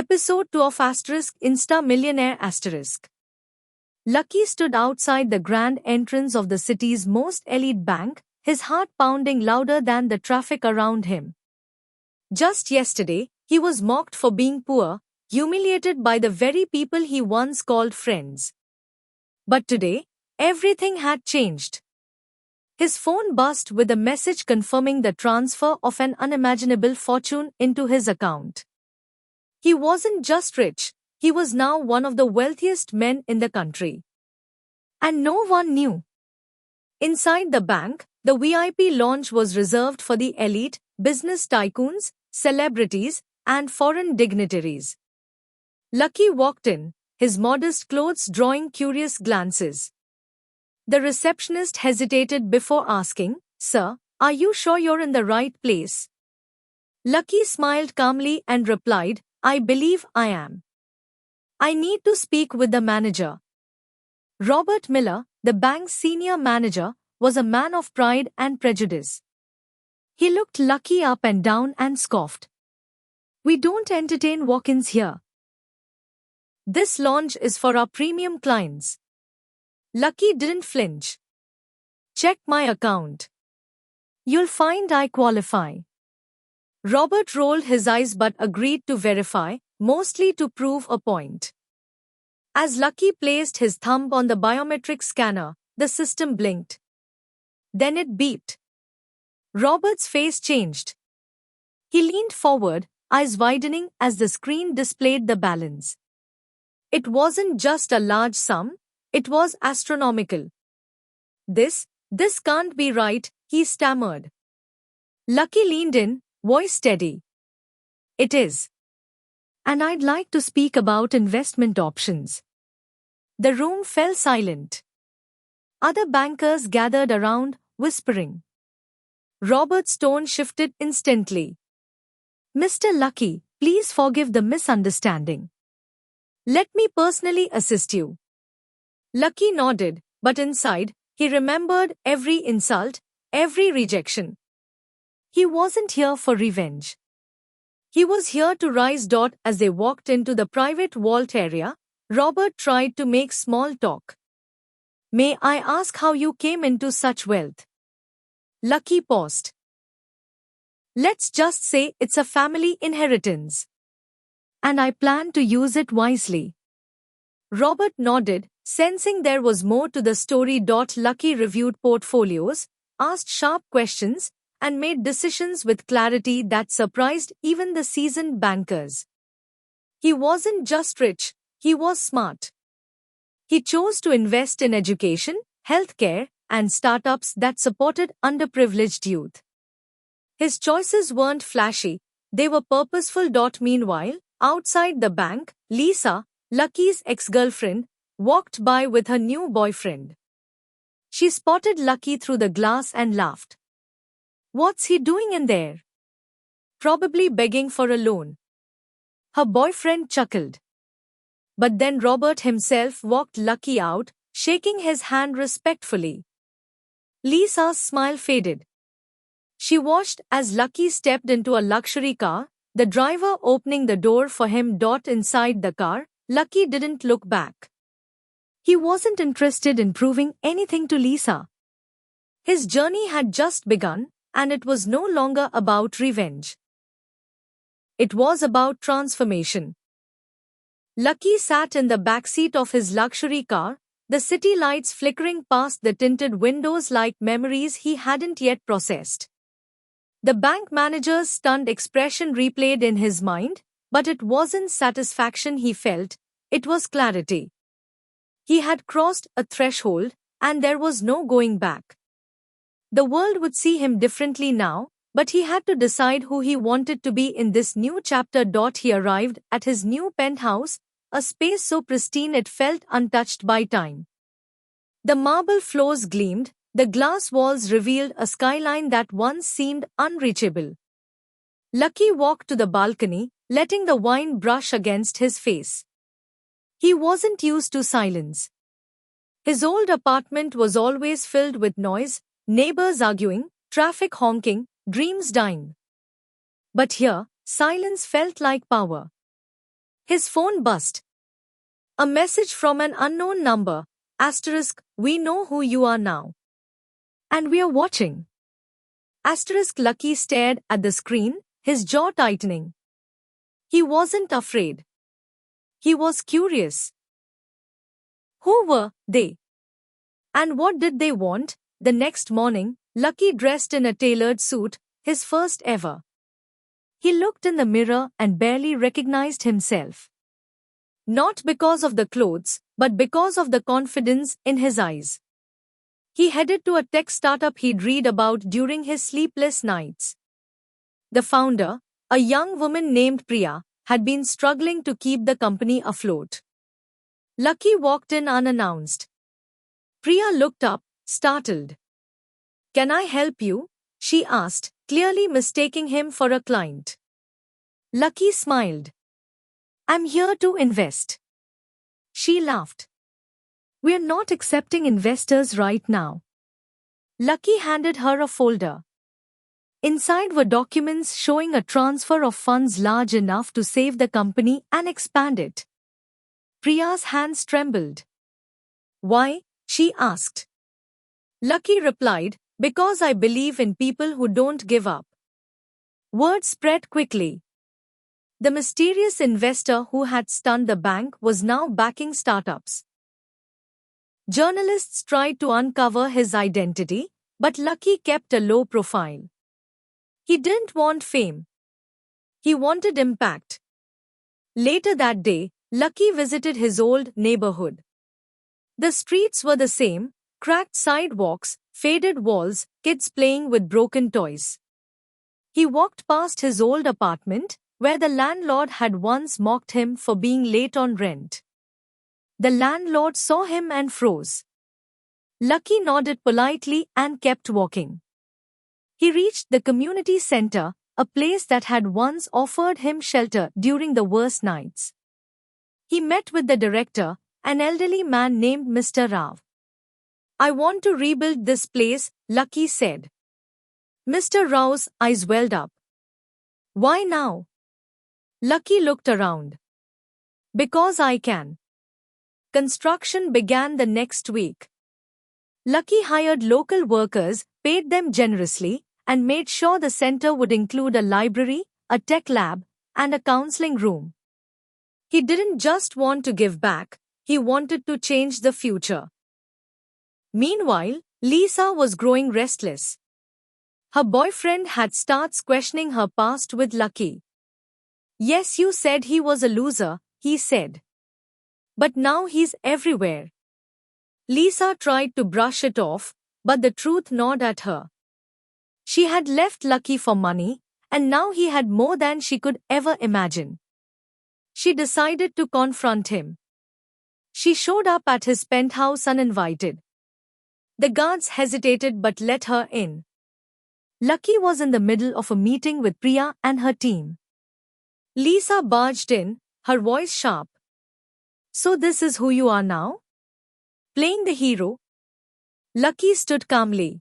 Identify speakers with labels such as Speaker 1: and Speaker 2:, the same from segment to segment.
Speaker 1: Episode 2 of Insta Millionaire Asterisk. Lucky stood outside the grand entrance of the city's most elite bank, his heart pounding louder than the traffic around him. Just yesterday, he was mocked for being poor, humiliated by the very people he once called friends. But today, everything had changed. His phone buzzed with a message confirming the transfer of an unimaginable fortune into his account. He wasn't just rich, he was now one of the wealthiest men in the country. And no one knew. Inside the bank, the VIP lounge was reserved for the elite, business tycoons, celebrities, and foreign dignitaries. Lucky walked in, his modest clothes drawing curious glances. The receptionist hesitated before asking, "Sir, are you sure you're in the right place?" Lucky smiled calmly and replied, "I believe I am. I need to speak with the manager." Robert Miller, the bank's senior manager, was a man of pride and prejudice. He looked Lucky up and down and scoffed. "We don't entertain walk-ins here. This lounge is for our premium clients." Lucky didn't flinch. "Check my account. You'll find I qualify." Robert rolled his eyes but agreed to verify, mostly to prove a point. As Lucky placed his thumb on the biometric scanner, the system blinked. Then it beeped. Robert's face changed. He leaned forward, eyes widening as the screen displayed the balance. It wasn't just a large sum, it was astronomical. This can't be right," he stammered. Lucky leaned in, voice steady. "It is. And I'd like to speak about investment options." The room fell silent. Other bankers gathered around, whispering. Robert's tone shifted instantly. "Mr. Lucky, please forgive the misunderstanding. Let me personally assist you." Lucky nodded, but inside, he remembered every insult, every rejection. He wasn't here for revenge. He was here to rise. As they walked into the private vault area, Robert tried to make small talk. "May I ask how you came into such wealth?" Lucky paused. "Let's just say it's a family inheritance. And I plan to use it wisely." Robert nodded, sensing there was more to the story. Lucky reviewed portfolios, asked sharp questions, and made decisions with clarity that surprised even the seasoned bankers. He wasn't just rich, he was smart. He chose to invest in education, healthcare, and startups that supported underprivileged youth. His choices weren't flashy, they were purposeful. Meanwhile, outside the bank, Lisa, Lucky's ex-girlfriend, walked by with her new boyfriend. She spotted Lucky through the glass and laughed. "What's he doing in there?" "Probably begging for a loan." Her boyfriend chuckled. But then Robert himself walked Lucky out, shaking his hand respectfully. Lisa's smile faded. She watched as Lucky stepped into a luxury car, the driver opening the door for him. Inside the car, Lucky didn't look back. He wasn't interested in proving anything to Lisa. His journey had just begun, and it was no longer about revenge. It was about transformation. Lucky sat in the backseat of his luxury car, the city lights flickering past the tinted windows like memories he hadn't yet processed. The bank manager's stunned expression replayed in his mind, but it wasn't satisfaction he felt, it was clarity. He had crossed a threshold, and there was no going back. The world would see him differently now, but he had to decide who he wanted to be in this new chapter. He arrived at his new penthouse, a space so pristine it felt untouched by time. The marble floors gleamed, the glass walls revealed a skyline that once seemed unreachable. Lucky walked to the balcony, letting the wine brush against his face. He wasn't used to silence. His old apartment was always filled with noise, neighbors arguing, traffic honking, dreams dying. But here, silence felt like power. His phone buzzed. A message from an unknown number. Asterisk, we know who you are now. And we are watching. Asterisk. Lucky stared at the screen, his jaw tightening. He wasn't afraid. He was curious. Who were they? And what did they want? The next morning, Lucky dressed in a tailored suit, his first ever. He looked in the mirror and barely recognized himself. Not because of the clothes, but because of the confidence in his eyes. He headed to a tech startup he'd read about during his sleepless nights. The founder, a young woman named Priya, had been struggling to keep the company afloat. Lucky walked in unannounced. Priya looked up, startled. "Can I help you?" she asked, clearly mistaking him for a client. Lucky smiled. "I'm here to invest." She laughed. "We're not accepting investors right now." Lucky handed her a folder. Inside were documents showing a transfer of funds large enough to save the company and expand it. Priya's hands trembled. "Why?" she asked. Lucky replied, "Because I believe in people who don't give up." Word spread quickly. The mysterious investor who had stunned the bank was now backing startups. Journalists tried to uncover his identity, but Lucky kept a low profile. He didn't want fame. He wanted impact. Later that day, Lucky visited his old neighborhood. The streets were the same, cracked sidewalks, faded walls, kids playing with broken toys. He walked past his old apartment, where the landlord had once mocked him for being late on rent. The landlord saw him and froze. Lucky nodded politely and kept walking. He reached the community center, a place that had once offered him shelter during the worst nights. He met with the director, an elderly man named Mr. Rao. "I want to rebuild this place," Lucky said. Mr. Rao's eyes welled up. "Why now?" Lucky looked around. "Because I can." Construction began the next week. Lucky hired local workers, paid them generously, and made sure the center would include a library, a tech lab, and a counseling room. He didn't just want to give back, he wanted to change the future. Meanwhile, Lisa was growing restless. Her boyfriend had started questioning her past with Lucky. "Yes, you said he was a loser," he said. "But now he's everywhere." Lisa tried to brush it off, but the truth gnawed at her. She had left Lucky for money, and now he had more than she could ever imagine. She decided to confront him. She showed up at his penthouse uninvited. The guards hesitated but let her in. Lucky was in the middle of a meeting with Priya and her team. Lisa barged in, her voice sharp. "So this is who you are now? Playing the hero?" Lucky stood calmly.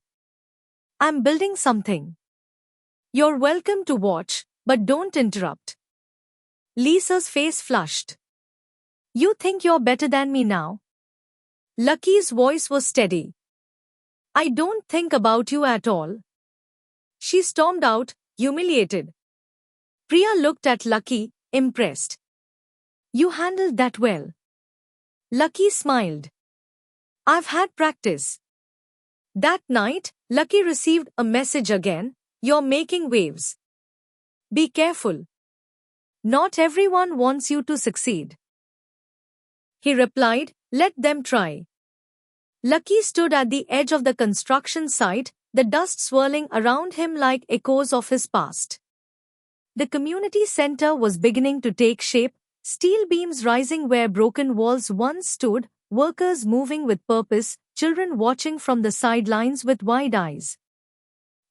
Speaker 1: "I'm building something. You're welcome to watch, but don't interrupt." Lisa's face flushed. "You think you're better than me now?" Lucky's voice was steady. "I don't think about you at all." She stormed out, humiliated. Priya looked at Lucky, impressed. "You handled that well." Lucky smiled. "I've had practice." That night, Lucky received a message again, "You're making waves. Be careful. Not everyone wants you to succeed." He replied, "Let them try." Lucky stood at the edge of the construction site, the dust swirling around him like echoes of his past. The community center was beginning to take shape, steel beams rising where broken walls once stood, workers moving with purpose, children watching from the sidelines with wide eyes.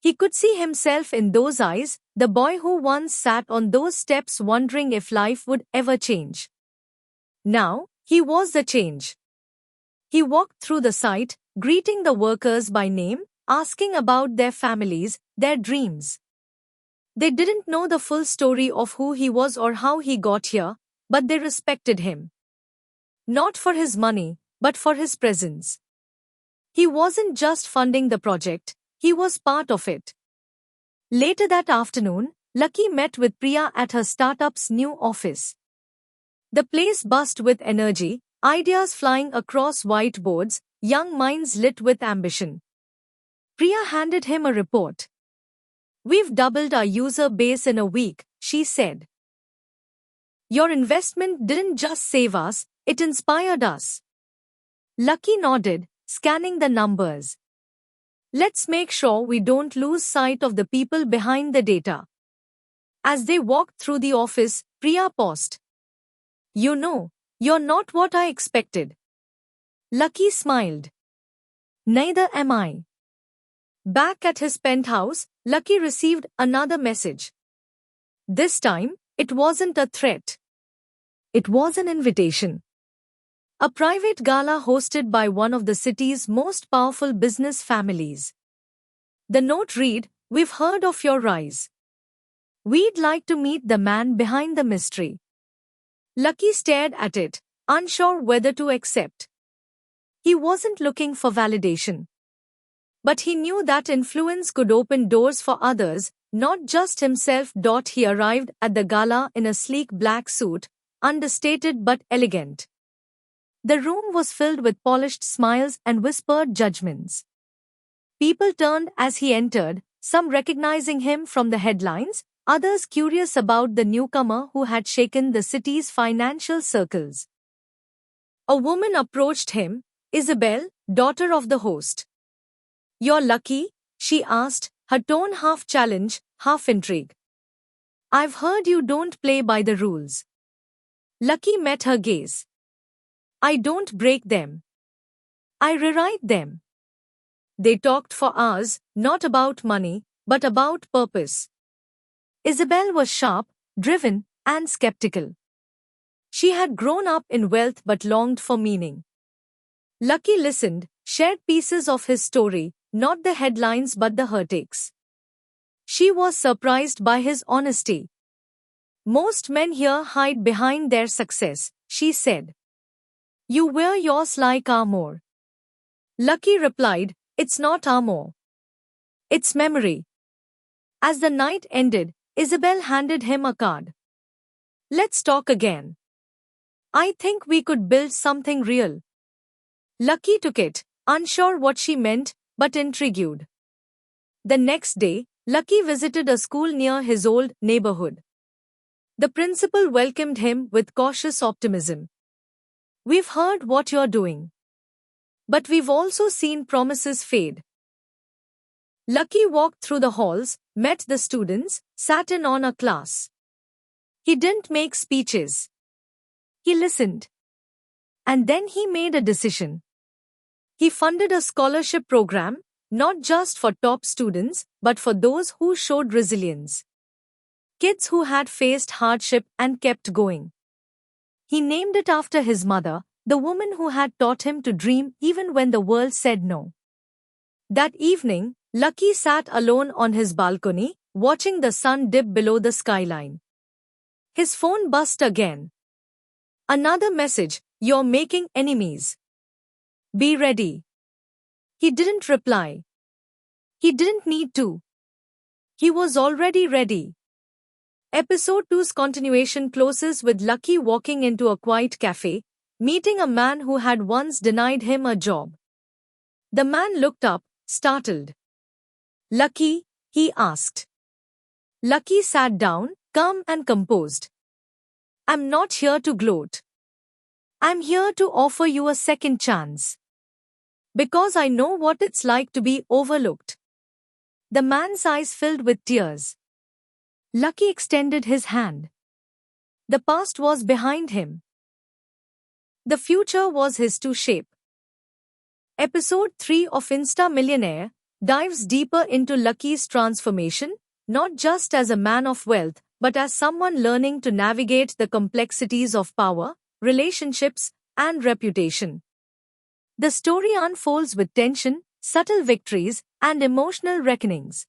Speaker 1: He could see himself in those eyes, the boy who once sat on those steps wondering if life would ever change. Now, he was the change. He walked through the site, greeting the workers by name, asking about their families, their dreams. They didn't know the full story of who he was or how he got here, but they respected him. Not for his money, but for his presence. He wasn't just funding the project, he was part of it. Later that afternoon, Lucky met with Priya at her startup's new office. The place buzzed with energy, ideas flying across whiteboards, young minds lit with ambition. Priya handed him a report. "We've doubled our user base in a week," she said. "Your investment didn't just save us, it inspired us." Lucky nodded, scanning the numbers. "Let's make sure we don't lose sight of the people behind the data." As they walked through the office, Priya paused. "You know, you're not what I expected." Lucky smiled. "Neither am I." Back at his penthouse, Lucky received another message. This time, it wasn't a threat. It was an invitation. A private gala hosted by one of the city's most powerful business families. The note read, "We've heard of your rise. We'd like to meet the man behind the mystery." Lucky stared at it, unsure whether to accept. He wasn't looking for validation. But he knew that influence could open doors for others, not just himself. He arrived at the gala in a sleek black suit, understated but elegant. The room was filled with polished smiles and whispered judgments. People turned as he entered, some recognizing him from the headlines, others curious about the newcomer who had shaken the city's financial circles. A woman approached him, Isabel, daughter of the host. "You're lucky?" she asked, her tone half challenge, half intrigue. "I've heard you don't play by the rules." Lucky met her gaze. "I don't break them. I rewrite them." They talked for hours, not about money, but about purpose. Isabel was sharp, driven, and skeptical. She had grown up in wealth but longed for meaning. Lucky listened, shared pieces of his story, not the headlines but the heartaches. She was surprised by his honesty. "Most men here hide behind their success," she said. "You wear yours like armor." Lucky replied, "It's not armor. It's memory." As the night ended, Isabel handed him a card. "Let's talk again. I think we could build something real." Lucky took it, unsure what she meant, but intrigued. The next day, Lucky visited a school near his old neighborhood. The principal welcomed him with cautious optimism. "We've heard what you're doing. But we've also seen promises fade." Lucky walked through the halls, met the students, sat in on a class. He didn't make speeches. He listened. And then he made a decision. He funded a scholarship program, not just for top students, but for those who showed resilience. Kids who had faced hardship and kept going. He named it after his mother, the woman who had taught him to dream even when the world said no. That evening, Lucky sat alone on his balcony, watching the sun dip below the skyline. His phone buzzed again. Another message, "You're making enemies. Be ready." He didn't reply. He didn't need to. He was already ready. Episode 2's continuation closes with Lucky walking into a quiet cafe, meeting a man who had once denied him a job. The man looked up, startled. "Lucky?" he asked. Lucky sat down, calm and composed. "I'm not here to gloat. I'm here to offer you a second chance. Because I know what it's like to be overlooked." The man's eyes filled with tears. Lucky extended his hand. The past was behind him. The future was his to shape. Episode 3 of Insta Millionaire dives deeper into Lucky's transformation, not just as a man of wealth, but as someone learning to navigate the complexities of power, relationships, and reputation. The story unfolds with tension, subtle victories, and emotional reckonings.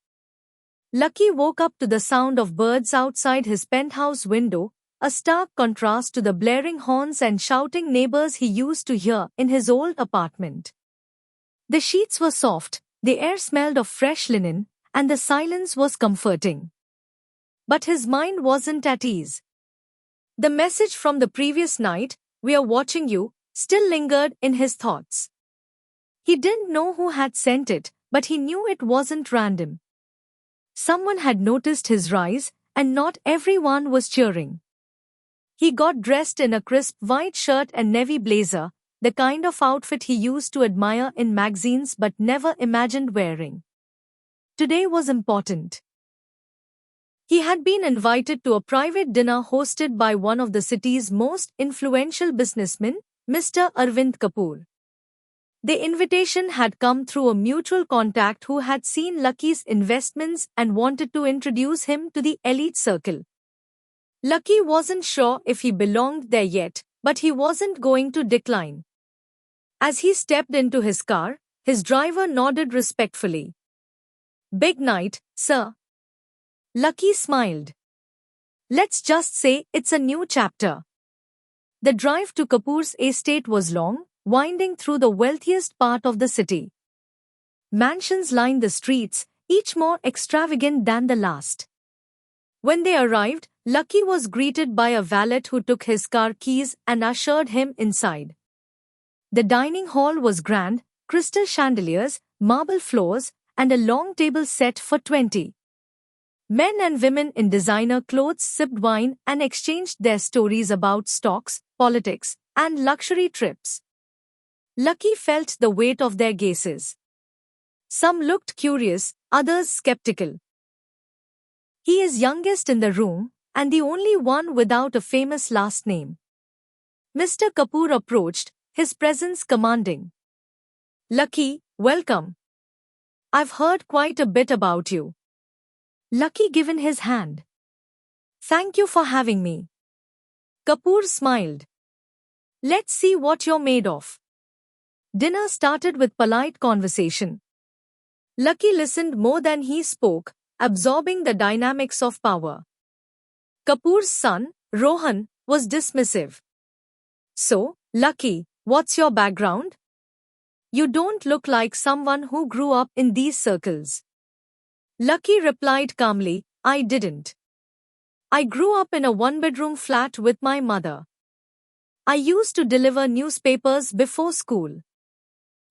Speaker 1: Lucky woke up to the sound of birds outside his penthouse window, a stark contrast to the blaring horns and shouting neighbors he used to hear in his old apartment. The sheets were soft, the air smelled of fresh linen, and the silence was comforting. But his mind wasn't at ease. The message from the previous night, "We are watching you," still lingered in his thoughts. He didn't know who had sent it, but he knew it wasn't random. Someone had noticed his rise, and not everyone was cheering. He got dressed in a crisp white shirt and navy blazer, the kind of outfit he used to admire in magazines but never imagined wearing. Today was important. He had been invited to a private dinner hosted by one of the city's most influential businessmen, Mr. Arvind Kapoor. The invitation had come through a mutual contact who had seen Lucky's investments and wanted to introduce him to the elite circle. Lucky wasn't sure if he belonged there yet, but he wasn't going to decline. As he stepped into his car, his driver nodded respectfully. "Big night, sir." Lucky smiled. "Let's just say it's a new chapter." The drive to Kapoor's estate was long, winding through the wealthiest part of the city. Mansions lined the streets, each more extravagant than the last. When they arrived, Lucky was greeted by a valet who took his car keys and ushered him inside. The dining hall was grand, crystal chandeliers, marble floors, and a long table set for 20. Men and women in designer clothes sipped wine and exchanged their stories about stocks, politics, and luxury trips. Lucky felt the weight of their gazes. Some looked curious, others skeptical. He is youngest in the room, and the only one without a famous last name. Mr. Kapoor approached, his presence commanding. "Lucky, welcome. I've heard quite a bit about you." Lucky given his hand. "Thank you for having me." Kapoor smiled. "Let's see what you're made of." Dinner started with polite conversation. Lucky listened more than he spoke, absorbing the dynamics of power. Kapoor's son, Rohan, was dismissive. "So, Lucky, what's your background? You don't look like someone who grew up in these circles." Lucky replied calmly, "I didn't. I grew up in a one-bedroom flat with my mother. I used to deliver newspapers before school."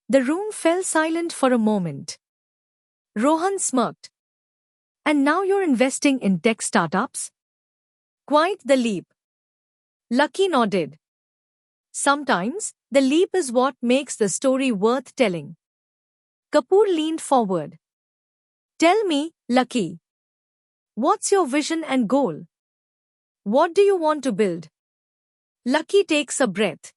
Speaker 1: The room fell silent for a moment. Rohan smirked. "And now you're investing in tech startups? Quite the leap." Lucky nodded. "Sometimes, the leap is what makes the story worth telling." Kapoor leaned forward. "Tell me, Lucky. What's your vision and goal? What do you want to build?" Lucky takes a breath.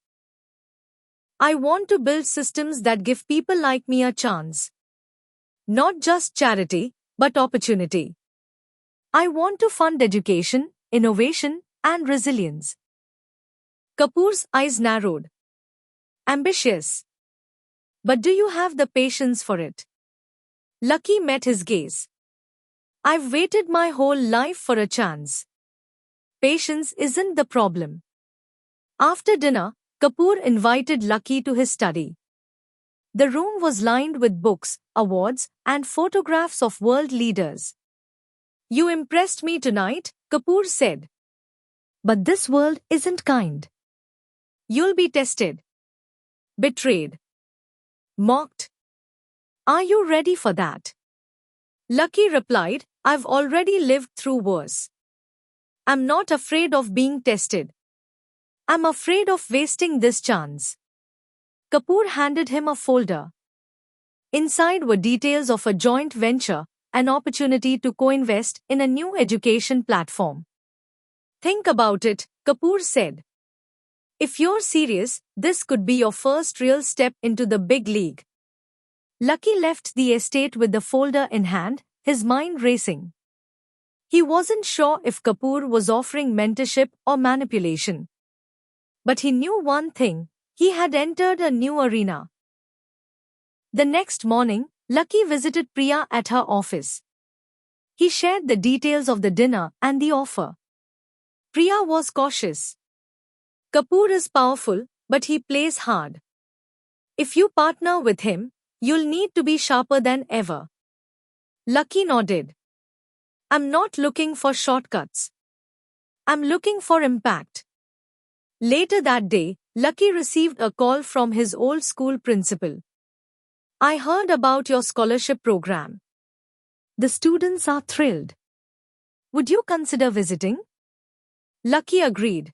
Speaker 1: "I want to build systems that give people like me a chance. Not just charity, but opportunity. I want to fund education, innovation, and resilience." Kapoor's eyes narrowed. "Ambitious. But do you have the patience for it?" Lucky met his gaze. "I've waited my whole life for a chance. Patience isn't the problem." After dinner, Kapoor invited Lucky to his study. The room was lined with books, awards, and photographs of world leaders. "You impressed me tonight," Kapoor said. "But this world isn't kind. You'll be tested. Betrayed. Mocked. Are you ready for that?" Lucky replied, "I've already lived through worse. I'm not afraid of being tested. I'm afraid of wasting this chance." Kapoor handed him a folder. Inside were details of a joint venture, an opportunity to co-invest in a new education platform. "Think about it," Kapoor said. "If you're serious, this could be your first real step into the big league." Lucky left the estate with the folder in hand, his mind racing. He wasn't sure if Kapoor was offering mentorship or manipulation. But he knew one thing: he had entered a new arena. The next morning, Lucky visited Priya at her office. He shared the details of the dinner and the offer. Priya was cautious. Kapoor is powerful, but he plays hard. If you partner with him, you'll need to be sharper than ever. Lucky nodded. I'm not looking for shortcuts. I'm looking for impact. Later that day, Lucky received a call from his old school principal. I heard about your scholarship program. The students are thrilled. Would you consider visiting? Lucky agreed.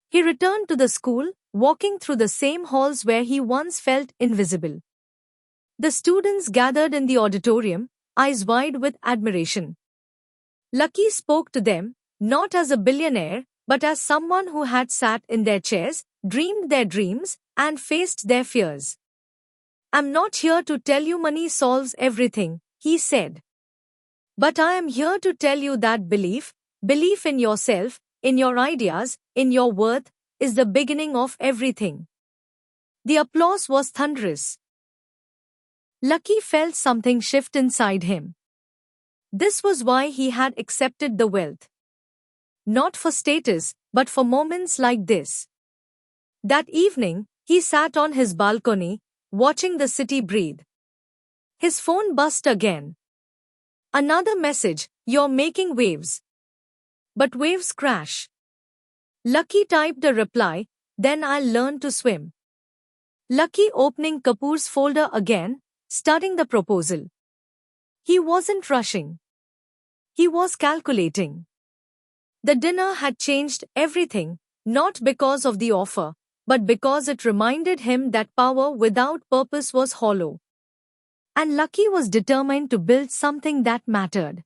Speaker 1: He returned to the school, walking through the same halls where he once felt invisible. The students gathered in the auditorium, eyes wide with admiration. Lucky spoke to them, not as a billionaire, but as someone who had sat in their chairs, dreamed their dreams, and faced their fears. I'm not here to tell you money solves everything, he said. But I am here to tell you that belief in yourself, in your ideas, in your worth, is the beginning of everything. The applause was thunderous. Lucky felt something shift inside him. This was why he had accepted the wealth. Not for status, but for moments like this. That evening, he sat on his balcony, watching the city breathe. His phone buzzed again. Another message, you're making waves. But waves crash. Lucky typed a reply, then I'll learn to swim. Lucky opening Kapoor's folder again, studying the proposal. He wasn't rushing. He was calculating. The dinner had changed everything, not because of the offer, but because it reminded him that power without purpose was hollow. And Lucky was determined to build something that mattered.